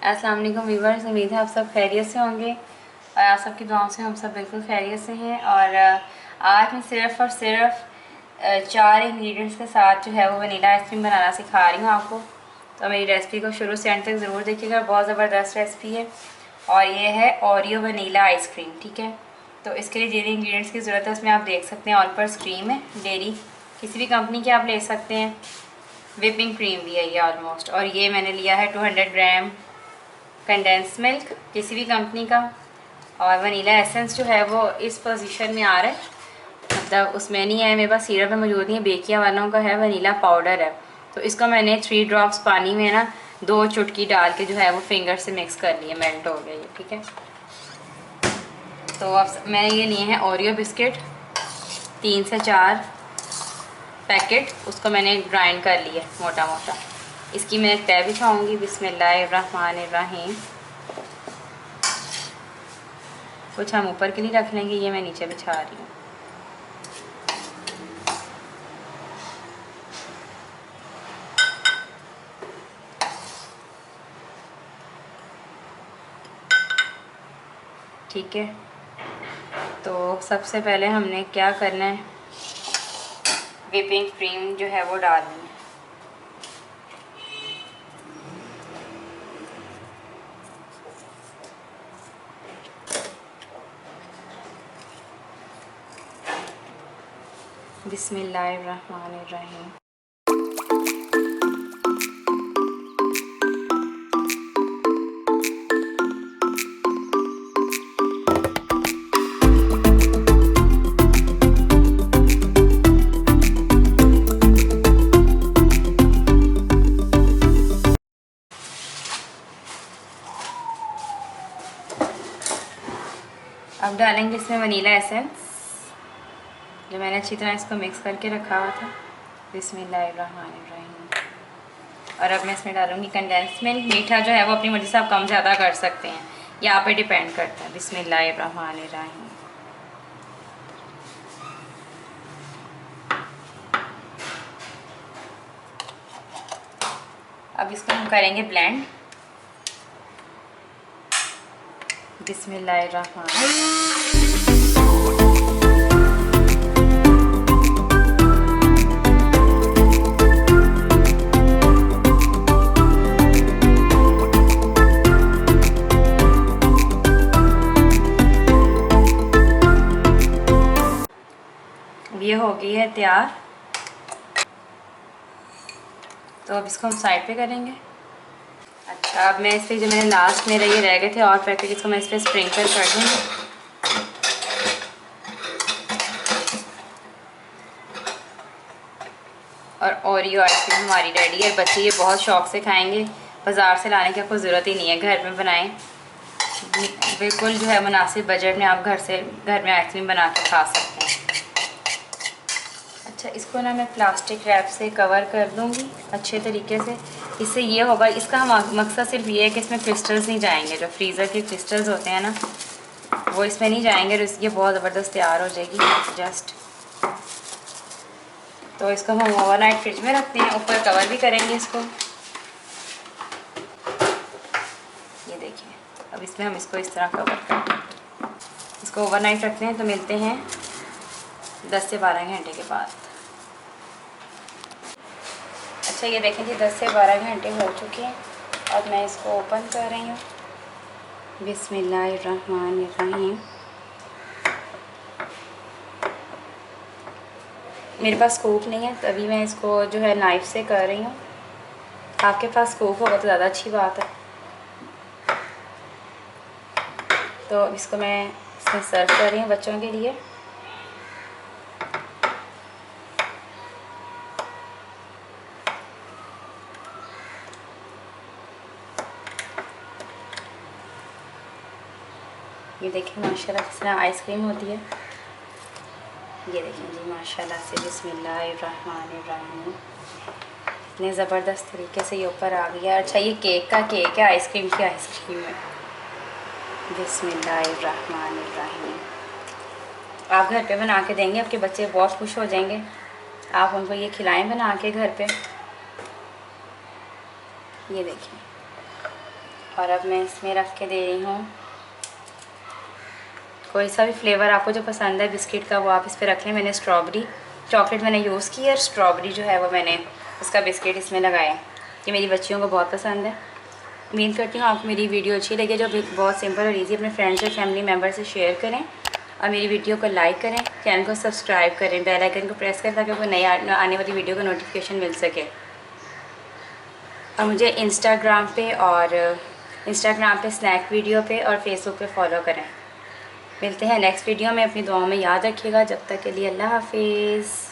अस्सलाम वालेकुम व्यूअर्स, उम्मीद है आप सब खैरियत से होंगे और आप सबकी दुआओं से हम सब बिल्कुल खैरियत से हैं। और आज मैं सिर्फ़ और सिर्फ 4 इंग्रेडिएंट्स के साथ जो है वो वनीला आइसक्रीम बनाना सिखा रही हूँ आपको। तो मेरी रेसिपी को शुरू से एंड तक ज़रूर देखिएगा, बहुत ज़बरदस्त रेसिपी है। और ये है ओरियो वनीला आइसक्रीम, ठीक है। तो इसके लिए जिन इंग्रेडिएंट्स की ज़रूरत है उसमें आप देख सकते हैं, ऑल पर स्क्रीम है, डेयरी किसी भी कंपनी के आप ले सकते हैं, विपिंग क्रीम भी है ये ऑलमोस्ट। और ये मैंने लिया है 200 ग्राम कंडेंस मिल्क किसी भी कंपनी का। और वनीला एसेंस जो है वो इस पोजीशन में आ रहा है, मतलब उसमें नहीं है, मेरे पास सिरप में मौजूद नहीं है, बेकिया वालों का है, वनीला पाउडर है। तो इसको मैंने 3 ड्रॉप्स पानी में ना 2 चुटकी डाल के जो है वो फिंगर से मिक्स कर लिया, मेल्ट हो गया ये, ठीक है। तो अब मैंने ये लिए हैं ओरियो बिस्किट 3 से 4 पैकेट, उसको मैंने ग्राइंड कर लिया मोटा मोटा। इसकी मैं एक तय बिछाऊँगी। बिस्मिल्लाहिर्रहमानिर्रहीम। कुछ हम ऊपर के लिए रख लेंगे, ये मैं नीचे बिछा रही हूँ। ठीक है, तो सबसे पहले हमने क्या करना है, व्हिपिंग क्रीम जो है वो डालनी है। बिस्मिल्लाहिर्रहमानिर्रहीम। अब डालेंगे इसमें वनीला एसेंस, जो मैंने अच्छी तरह इसको मिक्स करके रखा हुआ था। बिस्मिल्लाहिर्रहमानिर्रहीम। और अब मैं इसमें डालूंगी कंडेंस मिल्क। मीठा जो है वो अपनी मर्ज़ी से आप कम ज़्यादा कर सकते हैं, ये आप पे डिपेंड करता है। बिस्मिल्लाहिर्रहमानिर्रहीम। अब इसको हम करेंगे ब्लेंड। बिस्मिल्लाहिर्रहमानिर्रहीम। ये हो गई है तैयार। तो अब इसको हम साइड पे करेंगे। अच्छा, अब मैं इस पर जो मैंने लास्ट में ये रह गए थे और पैकेट, इसको मैं इस पर स्प्रिंकल कर दूँगी। और ओरियो आइसक्रीम हमारी रेडी है। बच्चे ये बहुत शौक से खाएंगे, बाज़ार से लाने की आपको ज़रूरत ही नहीं है, घर में बनाएं। बिल्कुल जो है मुनासिब बजट में आप घर में आइसक्रीम बना के खा सकते हैं। अच्छा, इसको ना मैं प्लास्टिक रैप से कवर कर दूँगी अच्छे तरीके से। इससे ये होगा, इसका मकसद सिर्फ ये है कि इसमें क्रिस्टल्स नहीं जाएंगे, जो फ्रीज़र के क्रिस्टल्स होते हैं ना वो इसमें नहीं जाएंगे, और ये बहुत ज़बरदस्त तैयार हो जाएगी जस्ट। तो इसको हम ओवरनाइट फ्रिज में रखते हैं, ऊपर कवर भी करेंगे इसको। ये देखिए, अब इसमें हम इसको इस तरह कवर करते हैं। इसको ओवरनाइट रखते हैं, तो मिलते हैं 10 से 12 घंटे के बाद। अच्छा, ये देखें जी 10 से 12 घंटे हो चुके हैं। अब मैं इसको ओपन कर रही हूँ। बिस्मिल्लाहिर्रहमानिर्रहीम। मेरे पास स्कूप नहीं है, तभी मैं इसको जो है नाइफ़ से कर रही हूँ। आपके पास स्कूप होगा तो ज़्यादा अच्छी बात है। तो इसको मैं इसमें सर्व कर रही हूँ बच्चों के लिए। ये देखिए माशाल्लाह किस तरह आइसक्रीम होती है। ये देखें जी माशाल्लाह से। बिस्मिल्लाहिर्रहमानिर्रहीम। इतने ज़बरदस्त तरीके से ये ऊपर आ गया। अच्छा, ये केक का केक है, आइसक्रीम की आइसक्रीम है। बिस्मिल्लाहिर्रहमानिर्रहीम। आप घर पे बना के देंगे, आपके बच्चे बहुत खुश हो जाएंगे। आप उनको ये खिलाएं बना के घर पे। ये देखिए, और अब मैं इसमें रख के दे रही हूँ। कोई सा भी फ्लेवर आपको जो पसंद है बिस्किट का वो आप इस पर रख लें। मैंने स्ट्रॉबेरी चॉकलेट मैंने यूज़ की और स्ट्रॉबेरी जो है वो मैंने उसका बिस्किट इसमें लगाया। ये मेरी बच्चियों को बहुत पसंद है। उम्मीद करती हूँ आपको मेरी वीडियो अच्छी लगे, जो बहुत सिंपल और ईजी। अपने फ्रेंड्स और फैमिली मेम्बर से शेयर करें और मेरी वीडियो को लाइक करें, चैनल को सब्सक्राइब करें, बेल आइकन को प्रेस करें ताकि आपको नई आने वाली वीडियो का नोटिफिकेशन मिल सके। और मुझे इंस्टाग्राम पे स्नैक वीडियो पे और फेसबुक पे फॉलो करें। मिलते हैं नेक्स्ट वीडियो में। अपनी दुआओं में याद रखिएगा। जब तक के लिए अल्लाह हाफिज़।